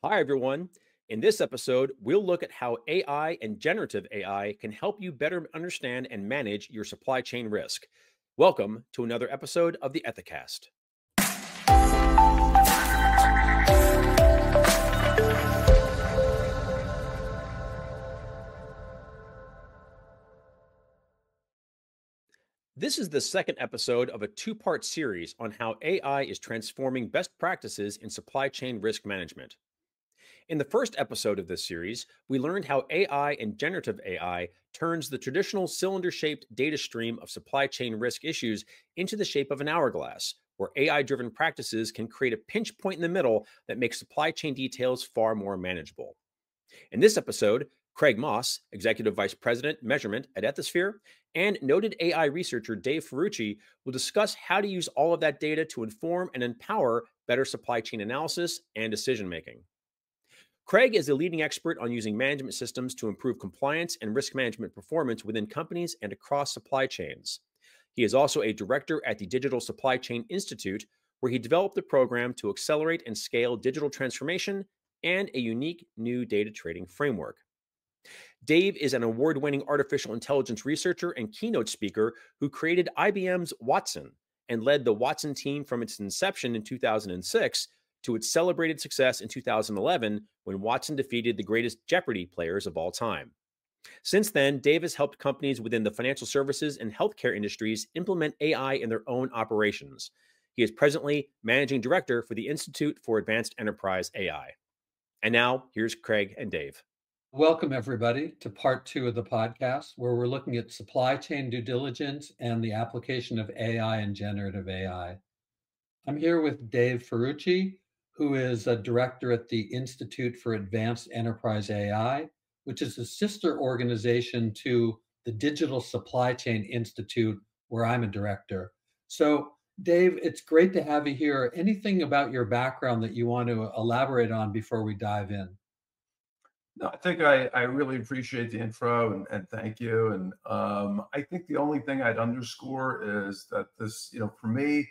Hi, everyone. In this episode, we'll look at how AI and generative AI can help you better understand and manage your supply chain risk. Welcome to another episode of the Ethicast. This is the second episode of a two-part series on how AI is transforming best practices in supply chain risk management. In the first episode of this series, we learned how AI and generative AI turns the traditional cylinder shaped data stream of supply chain risk issues into the shape of an hourglass, where AI driven practices can create a pinch point in the middle that makes supply chain details far more manageable. In this episode, Craig Moss, Executive Vice President, Measurement at Ethisphere, and noted AI researcher Dave Ferrucci will discuss how to use all of that data to inform and empower better supply chain analysis and decision making. Craig is a leading expert on using management systems to improve compliance and risk management performance within companies and across supply chains. He is also a director at the Digital Supply Chain Institute, where he developed a program to accelerate and scale digital transformation and a unique new data trading framework. Dave is an award winning artificial intelligence researcher and keynote speaker who created IBM's Watson and led the Watson team from its inception in 2006 to its celebrated success in 2011 when Watson defeated the greatest Jeopardy players of all time. Since then, Dave has helped companies within the financial services and healthcare industries implement AI in their own operations. He is presently managing director for the Institute for Advanced Enterprise AI. And now, here's Craig and Dave. Welcome, everybody, to part two of the podcast, where we're looking at supply chain due diligence and the application of AI and generative AI. I'm here with Dave Ferrucci, who is a director at the Institute for Advanced Enterprise AI, which is a sister organization to the Digital Supply Chain Institute, where I'm a director. So, Dave, it's great to have you here. Anything about your background that you want to elaborate on before we dive in? No, I think I really appreciate the intro and thank you. And I think the only thing I'd underscore is that this, for me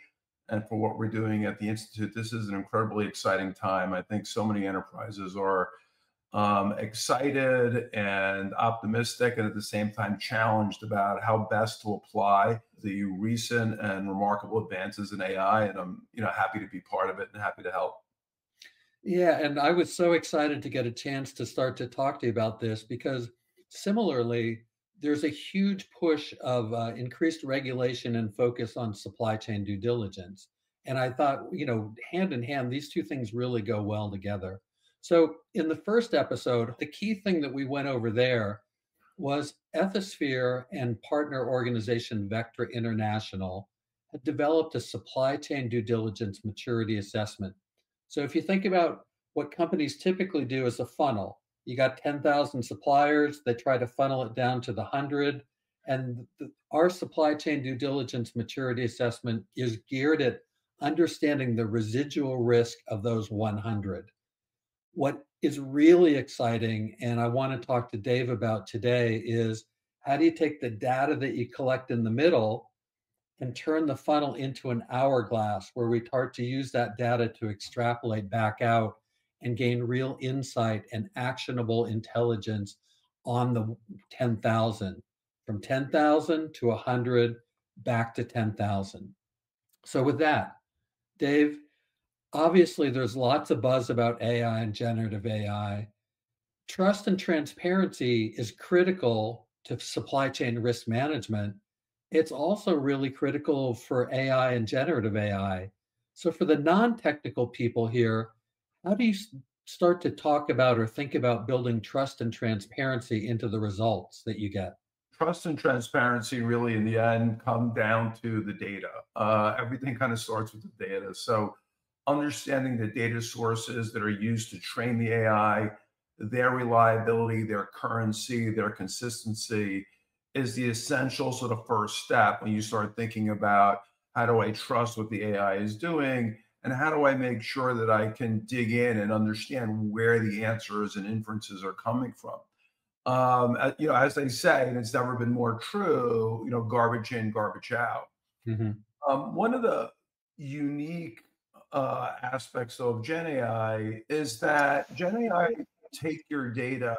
and for what we're doing at the Institute, this is an incredibly exciting time. I think so many enterprises are excited and optimistic, and at the same time challenged about how best to apply the recent and remarkable advances in AI. And I'm, happy to be part of it and happy to help. Yeah, and I was so excited to get a chance to start to talk to you about this because similarly, there's a huge push of increased regulation and focus on supply chain due diligence. And I thought, hand in hand, these two things really go well together. So, in the first episode, the key thing that we went over there was Ethisphere and partner organization Vectra International had developed a supply chain due diligence maturity assessment. So if you think about what companies typically do as a funnel, you got 10,000 suppliers, they try to funnel it down to the 100. And our supply chain due diligence maturity assessment is geared at understanding the residual risk of those 100. What is really exciting, and I want to talk to Dave about today, is how do you take the data that you collect in the middle and turn the funnel into an hourglass where we start to use that data to extrapolate back out and gain real insight and actionable intelligence on the 10,000, from 10,000 to 100 back to 10,000. So with that, Dave, obviously there's lots of buzz about AI and generative AI. Trust and transparency is critical to supply chain risk management. It's also really critical for AI and generative AI. So, for the non technical people here, how do you start to talk about or think about building trust and transparency into the results that you get? Trust and transparency really in the end come down to the data. Everything kind of starts with the data. So understanding the data sources that are used to train the AI, their reliability, their currency, their consistency is the essential sort of first step when you start thinking about how do I trust what the AI is doing and how do I make sure that I can dig in and understand where the answers and inferences are coming from. As they say, and it's never been more true, garbage in, garbage out. Mhm. One of the unique aspects of Gen AI is that Gen AI take your data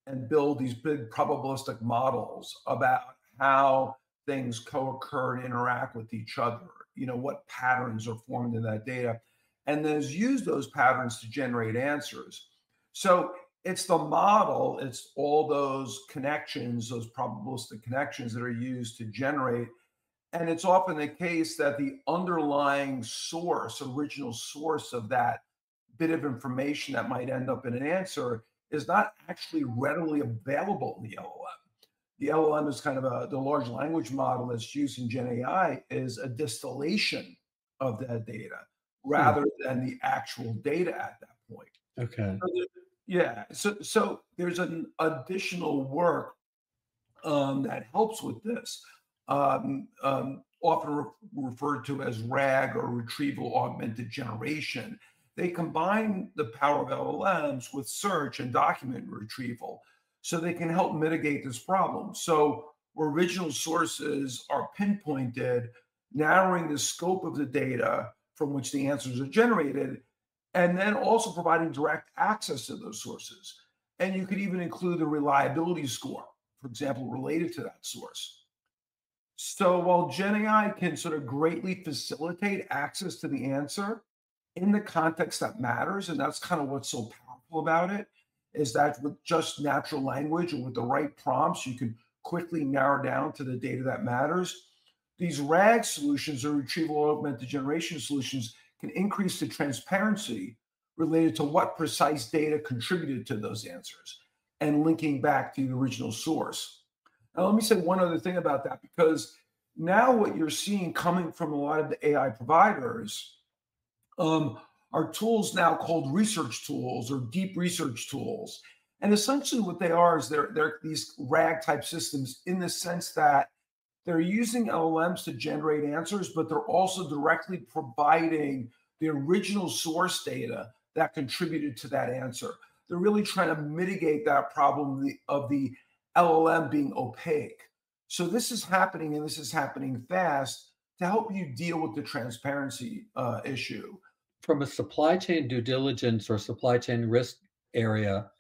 and build these big probabilistic models about how things co-occur and interact with each other. You know, what patterns are formed in that data, and then use those patterns to generate answers. So it's the model, it's all those connections, those probabilistic connections that are used to generate. And it's often the case that the underlying source, original source of that bit of information that might end up in an answer is not actually readily available in the LLM. The LLM is kind of the large language model that's used in Gen AI is a distillation of that data Hmm. rather than the actual data at that point. Okay. So yeah, so there's an additional work that helps with this, often referred to as RAG or retrieval augmented generation. They combine the power of LLMs with search and document retrieval so they can help mitigate this problem. So, where original sources are pinpointed, narrowing the scope of the data from which the answers are generated, and then also providing direct access to those sources. And you could even include the reliability score, for example, related to that source. So while Gen AI can sort of greatly facilitate access to the answer in the context that matters, and that's kind of what's so powerful about it, is that with just natural language and with the right prompts, you can quickly narrow down to the data that matters. These RAG solutions or retrieval augmented generation solutions can increase the transparency related to what precise data contributed to those answers and linking back to the original source. Now, let me say one other thing about that, because now what you're seeing coming from a lot of the AI providers um, are tools now called research tools or deep research tools. And essentially, what they are is they're these RAG type systems in the sense that they're using LLMs to generate answers, but they're also directly providing the original source data that contributed to that answer. They're really trying to mitigate that problem of the LLM being opaque. So this is happening, and this is happening fast to help you deal with the transparency issue. From a supply chain due diligence or supply chain risk area,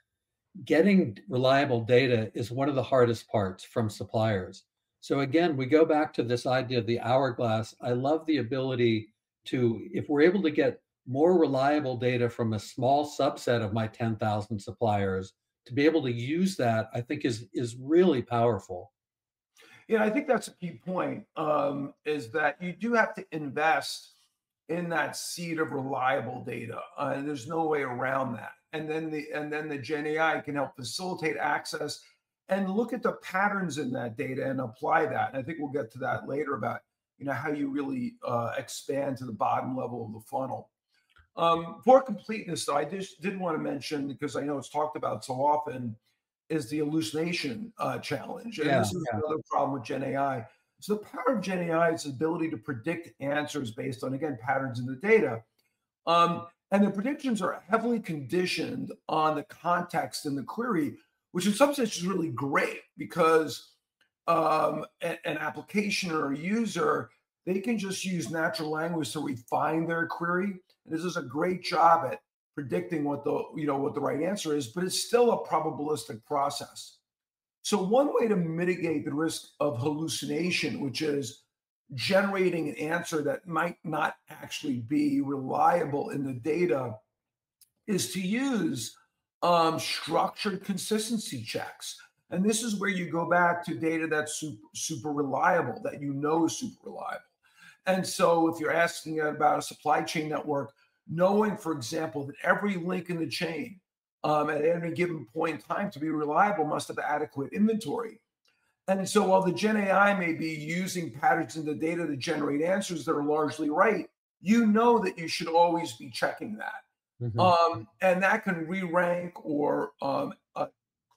getting reliable data is one of the hardest parts from suppliers. So again, we go back to this idea of the hourglass. I love the ability to, if we're able to get more reliable data from a small subset of my 10,000 suppliers, to be able to use that, I think is really powerful. Yeah, I think that's a key point. Is that you do have to invest in that seed of reliable data, and there's no way around that. And then the Gen AI can help facilitate access and look at the patterns in that data and apply that. And I think we'll get to that later about how you really expand to the bottom level of the funnel. For completeness, though, I just did want to mention, because I know it's talked about so often, is the hallucination challenge. And Yeah, this is yeah. another problem with Gen AI. So the power of Gen AI is the ability to predict answers based on, again, patterns in the data. And the predictions are heavily conditioned on the context in the query, which in some sense is really great because an application or a user, they can just use natural language to refine their query. And this is a great job at predicting what the right answer is, but it's still a probabilistic process. So one way to mitigate the risk of hallucination, which is generating an answer that might not actually be reliable in the data, is to use structured consistency checks. And this is where you go back to data that's super reliable, that is super reliable. And so if you're asking about a supply chain network, knowing, for example, that every link in the chain at any given point in time to be reliable must have adequate inventory. And so while the Gen AI may be using patterns in the data to generate answers that are largely right, you know that you should always be checking that. Mhm. And that can re-rank or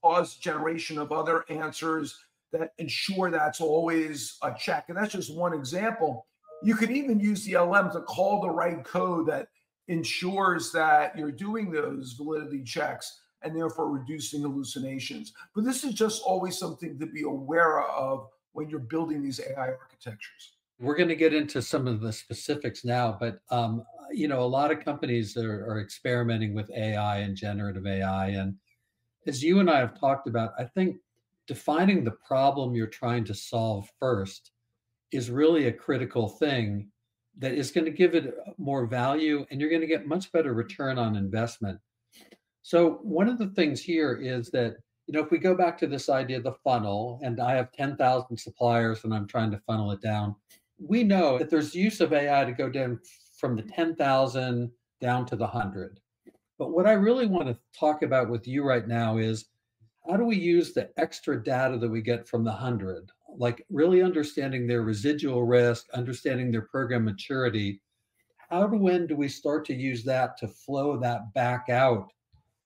cause generation of other answers that ensure that's always a check. And that's just one example. You could even use the LM to call the right code that ensures that you're doing those validity checks and therefore reducing hallucinations. But this is just always something to be aware of when you're building these AI architectures. We're going to get into some of the specifics now, but a lot of companies are experimenting with AI and generative AI. And as you and I have talked about, I think defining the problem you're trying to solve first is really a critical thing that is going to give it more value, and you're going to get much better return on investment. So one of the things here is that, if we go back to this idea of the funnel, and I have 10,000 suppliers and I'm trying to funnel it down, we know that there's use of AI to go down from the 10,000 down to the 100. But what I really want to talk about with you right now is, how do we use the extra data that we get from the 100? Like really understanding their residual risk, understanding their program maturity. When do we start to use that to flow that back out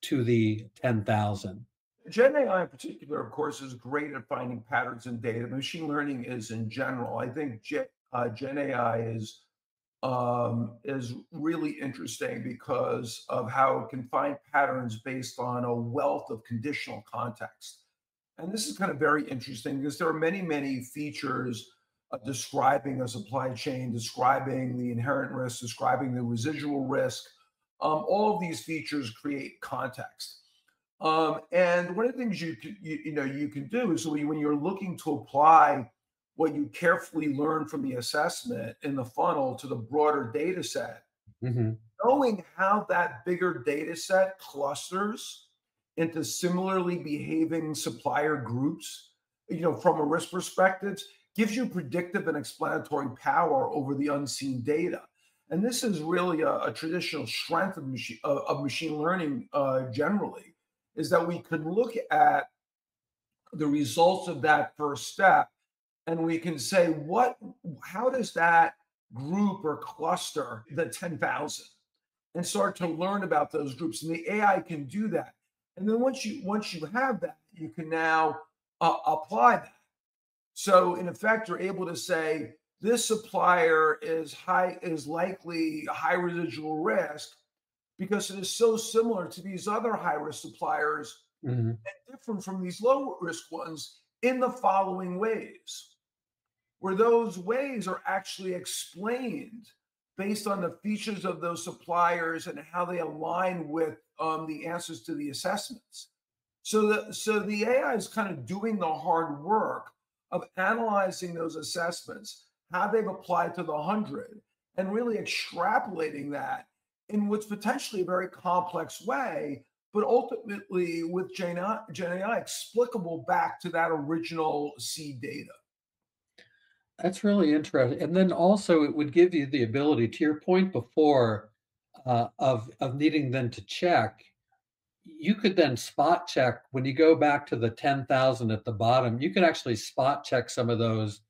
to the 10,000? Gen AI in particular, of course, is great at finding patterns in data. Machine learning is in general. I think Gen AI is really interesting because of how it can find patterns based on a wealth of conditional context. And this is kind of very interesting because there are many, many features describing a supply chain, describing the inherent risk, describing the residual risk. All of these features create context. And one of the things you can do is when you're looking to apply what you carefully learn from the assessment in the funnel to the broader data set, Mhm. knowing how that bigger data set clusters into similarly behaving supplier groups, from a risk perspective, gives you predictive and explanatory power over the unseen data. And this is really a traditional strength of machine learning generally, is that we can look at the results of that first step and we can say, how does that group or cluster the 10,000, and start to learn about those groups. And the AI can do that. And then once you have that, you can now apply that. So in effect, you're able to say this supplier is likely high residual risk because it is so similar to these other high risk suppliers Mhm. and different from these low risk ones in the following ways, where those ways are actually explained based on the features of those suppliers and how they align with the answers to the assessments. So the AI is kind of doing the hard work of analyzing those assessments, how they've applied to the 100, and really extrapolating that in what's potentially a very complex way, but ultimately with Gen AI explicable back to that original seed data. That's really interesting. And then also it would give you the ability, to your point before, of needing then to check, you could then spot check when you go back to the 10,000 at the bottom. You could actually spot check some of those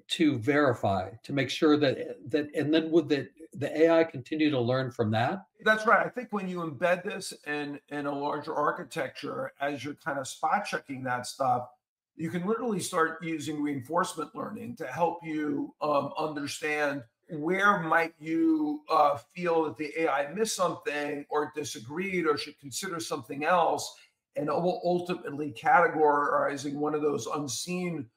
to verify, to make sure and then would the AI continue to learn from that? That's right. I think when you embed this in a larger architecture, as you're kind of spot checking that stuff, you can literally start using reinforcement learning to help you understand where might you feel that the AI missed something or disagreed or should consider something else, and ultimately categorizing one of those unseen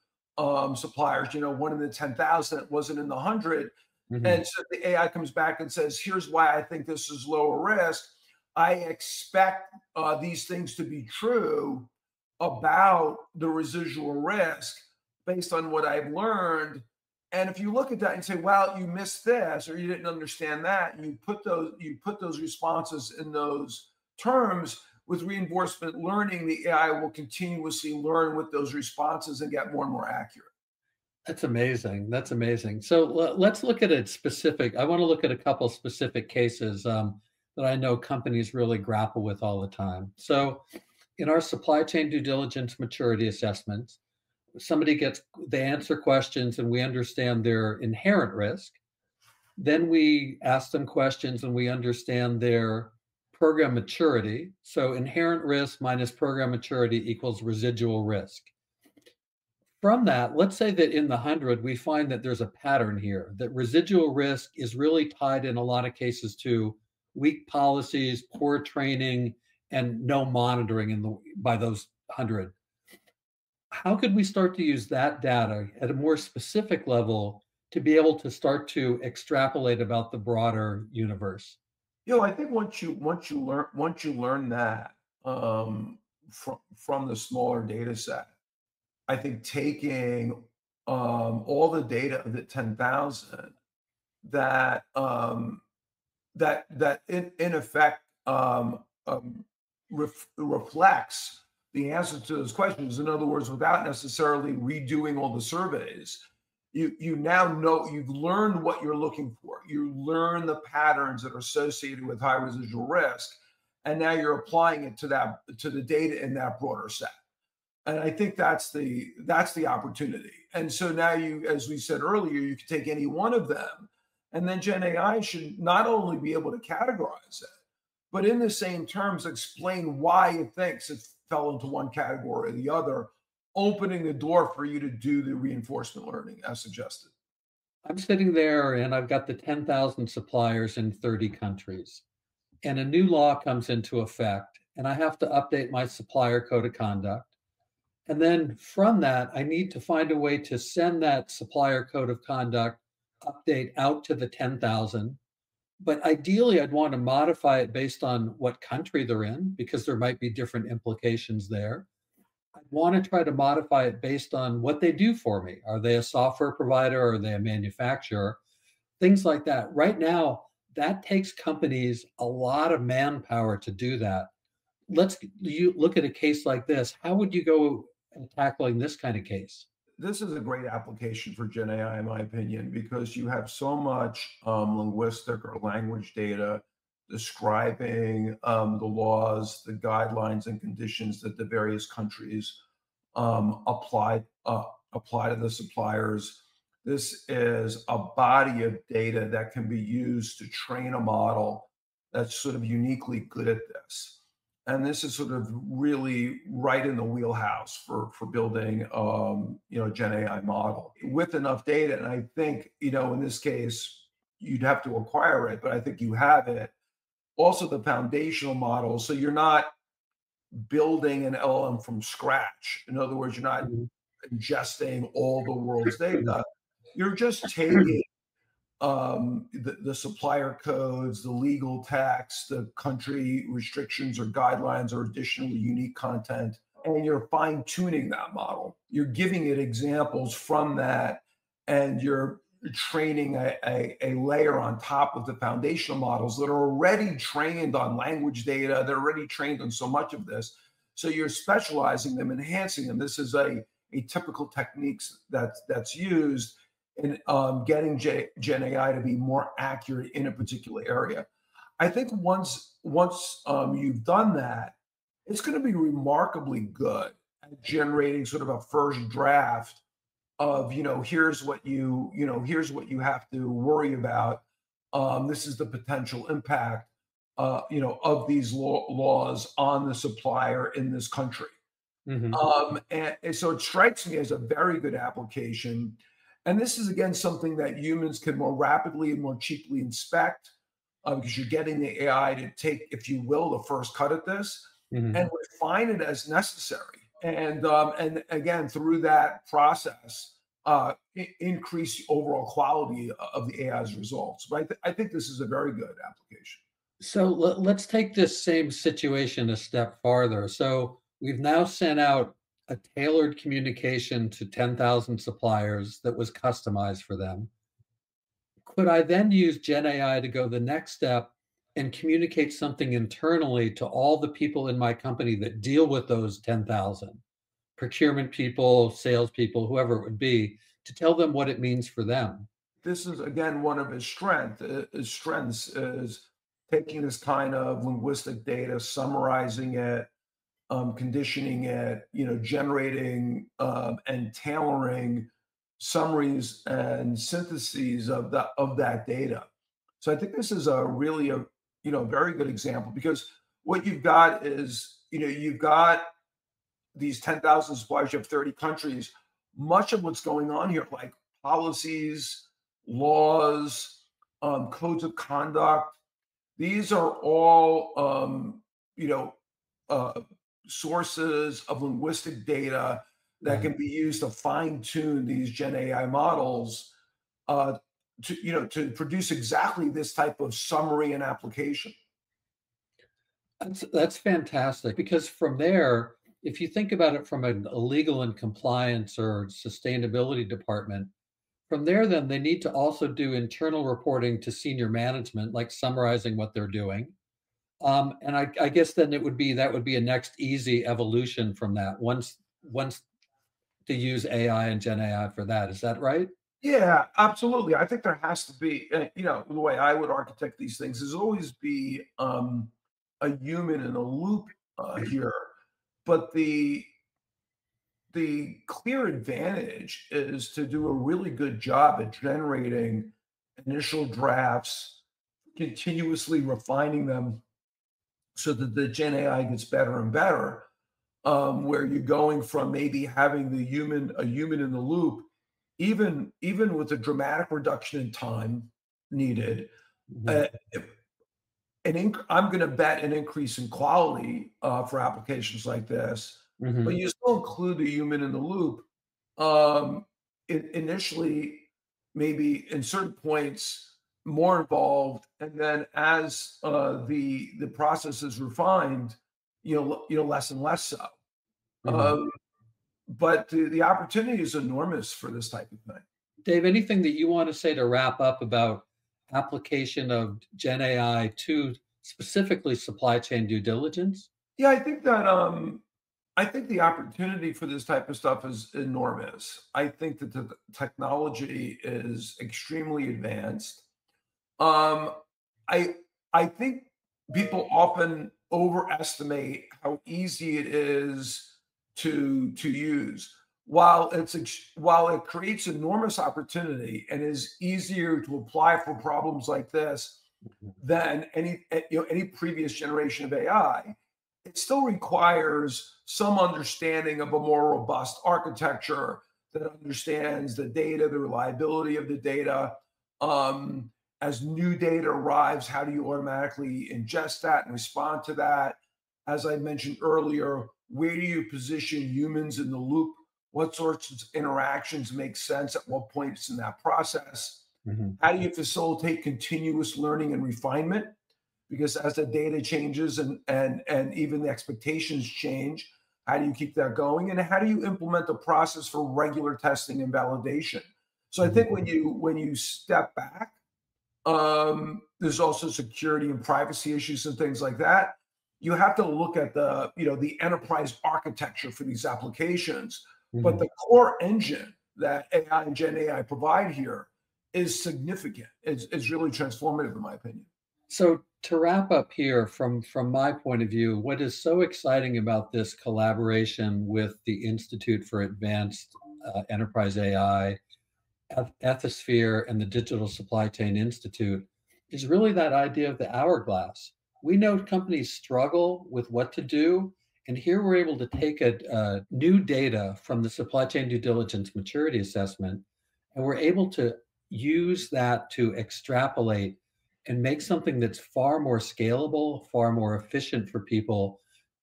suppliers. One in the 10,000 that wasn't in the 100, Mhm. and so the AI comes back and says, here's why I think this is lower risk. I expect these things to be true about the residual risk based on what I've learned. And if you look at that and say, well, you missed this or you didn't understand that, and you put those responses in those terms, with reinforcement learning, the AI will continuously learn with those responses and get more and more accurate. That's amazing. That's amazing. So let's look at a specific. I want to look at a couple specific cases that I know companies really grapple with all the time. So, in our supply chain due diligence maturity assessments, they answer questions and we understand their inherent risk. Then we ask them questions and we understand their program maturity. So, inherent risk minus program maturity equals residual risk. From that, let's say that in the 100, we find that there's a pattern here, that residual risk is really tied in a lot of cases to weak policies, poor training, and no monitoring by those 100. How could we start to use that data at a more specific level to be able to start to extrapolate about the broader universe? I think once you learn that from the smaller data set, I think taking all the data of the 10,000 that in effect reflects the answer to those questions. In other words, without necessarily redoing all the surveys, you now know, you've learned what you're looking for. You learn the patterns that are associated with high residual risk, and now you're applying it to the data in that broader set. And I think that's the opportunity. And so now you, as we said earlier, you can take any one of them, and then Gen AI should not only be able to categorize it, but in the same terms explain why it thinks it fell into one category or the other, opening the door for you to do the reinforcement learning as suggested. I'm sitting there and I've got the 10,000 suppliers in 30 countries, and a new law comes into effect, and I have to update my supplier code of conduct. And then from that, I need to find a way to send that supplier code of conduct update out to the 10,000. But ideally, I'd want to modify it based on what country they're in, because there might be different implications there. I want to try to modify it based on what they do for me. Are they a software provider? Or are they a manufacturer? Things like that. Right now, that takes companies a lot of manpower to do that. You look at a case like this. How would you go at tackling this kind of case? This is a great application for Gen AI, in my opinion, because you have so much linguistic or language data describing the laws, the guidelines, and conditions that the various countries apply to the suppliers. This is a body of data that can be used to train a model that's sort of uniquely good at this. And this is sort of really right in the wheelhouse for building a Gen AI model with enough data. And I think, in this case, you'd have to acquire it, but I think you have it. Also the foundational model. So you're not building an LLM from scratch. In other words, you're not Mhm. ingesting all the world's data. You're just taking the supplier codes, the legal tax, the country restrictions or guidelines or additional unique content, and you're fine tuning that model. You're giving it examples from that, and you're training a layer on top of the foundational models that are already trained on language data. They're already trained on so much of this. So you're specializing them, enhancing them. This is a typical techniques that's used in getting Gen AI to be more accurate in a particular area. I think once you've done that, it's going to be remarkably good at generating sort of a first draft of here's what you have to worry about. This is the potential impact of these laws on the supplier in this country. Mhm. And so it strikes me as a very good application. And this is, again, something that humans can more rapidly and more cheaply inspect because you're getting the AI to take, if you will, the first cut at this and Mhm. refine it as necessary. And again, through that process, increase the overall quality of the AI's results. But I think this is a very good application. So let's take this same situation a step farther. So we've now sent out a tailored communication to 10,000 suppliers that was customized for them. Could I then use Gen AI to go the next step and communicate something internally to all the people in my company that deal with those 10,000 procurement people, salespeople, whoever it would be, to tell them what it means for them? This is, again, one of his strengths. His strengths is taking this kind of linguistic data, summarizing it, conditioning it, generating and tailoring summaries and syntheses of that data. So I think this is a really very good example because what you've got is you've got these 10,000 suppliers, you have 30 countries. Much of what's going on here, like policies, laws, codes of conduct, these are all you know uh, sources of linguistic data that Right. can be used to fine tune these Gen AI models uh, to produce exactly this type of summary and application. That's fantastic because from there, if you think about it from a legal and compliance or sustainability department, from there, then they need to also do internal reporting to senior management, like summarizing what they're doing. And I guess then that would be a next easy evolution from that once to use AI and Gen AI for that. Is that right? Yeah, absolutely. I think there has to be, the way I would architect these things is always be a human in a loop here. But the clear advantage is to do a really good job at generating initial drafts, continuously refining them so that the Gen AI gets better and better. Where you're going from maybe having a human in the loop, even with a dramatic reduction in time needed, Mhm, uh, I'm going to bet an increase in quality for applications like this, but mhm, you still include the human in the loop. Um, Initially, maybe in certain points, more involved, and then as the process is refined, less and less so. mhm. Um, but the opportunity is enormous for this type of thing. Dave, anything that you want to say to wrap up about application of Gen AI to specifically supply chain due diligence? Yeah, I think the opportunity for this type of stuff is enormous. I think that the technology is extremely advanced. Um, I I think people often overestimate how easy it is to use. While it creates enormous opportunity and is easier to apply for problems like this than any previous generation of AI, it still requires some understanding of a more robust architecture that understands the data, the reliability of the data. As new data arrives, how do you automatically ingest that and respond to that? As I mentioned earlier, where do you position humans in the loop? What sorts of interactions make sense at what points in that process? Mhm. How do you facilitate continuous learning and refinement? Because as the data changes and even the expectations change, how do you keep that going? And how do you implement the process for regular testing and validation? So I think Mhm. when you step back, there's also security and privacy issues and things like that. You have to look at the enterprise architecture for these applications, but Mhm. the core engine that AI and Gen AI provide here is significant. It's really transformative, in my opinion. So to wrap up here, from my point of view, what is so exciting about this collaboration with the Institute for Advanced Enterprise AI, Ethisphere, and the Digital Supply Chain Institute is really that idea of the hourglass. We know companies struggle with what to do, and here we're able to take new data from the supply chain due diligence maturity assessment, and we're able to use that to extrapolate and make something that's far more scalable, far more efficient for people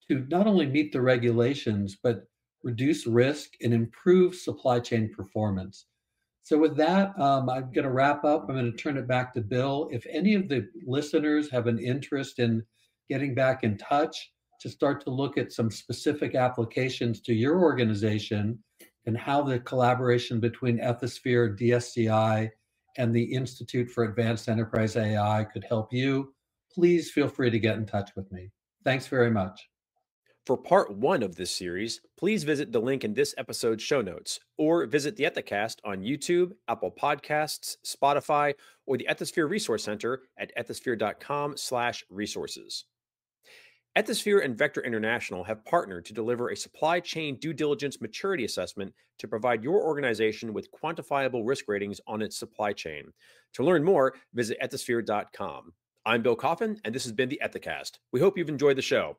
to not only meet the regulations, but reduce risk and improve supply chain performance. So with that, I'm going to wrap up. I'm going to turn it back to Bill. If any of the listeners have an interest in getting back in touch to start to look at some specific applications to your organization and how the collaboration between Ethisphere, DSCI, and the Institute for Advanced Enterprise AI could help you, please feel free to get in touch with me. Thanks very much. For part one of this series, please visit the link in this episode's show notes or visit the Ethicast on YouTube, Apple Podcasts, Spotify, or the Ethisphere Resource Center at ethisphere.com/resources. Ethisphere and Vector International have partnered to deliver a supply chain due diligence maturity assessment to provide your organization with quantifiable risk ratings on its supply chain. To learn more, visit ethisphere.com. I'm Bill Coffin, and this has been the Ethicast. We hope you've enjoyed the show.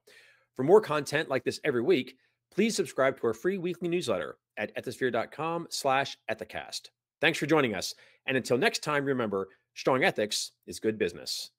For more content like this every week, please subscribe to our free weekly newsletter at ethisphere.com/ethicast. Thanks for joining us. And until next time, remember, strong ethics is good business.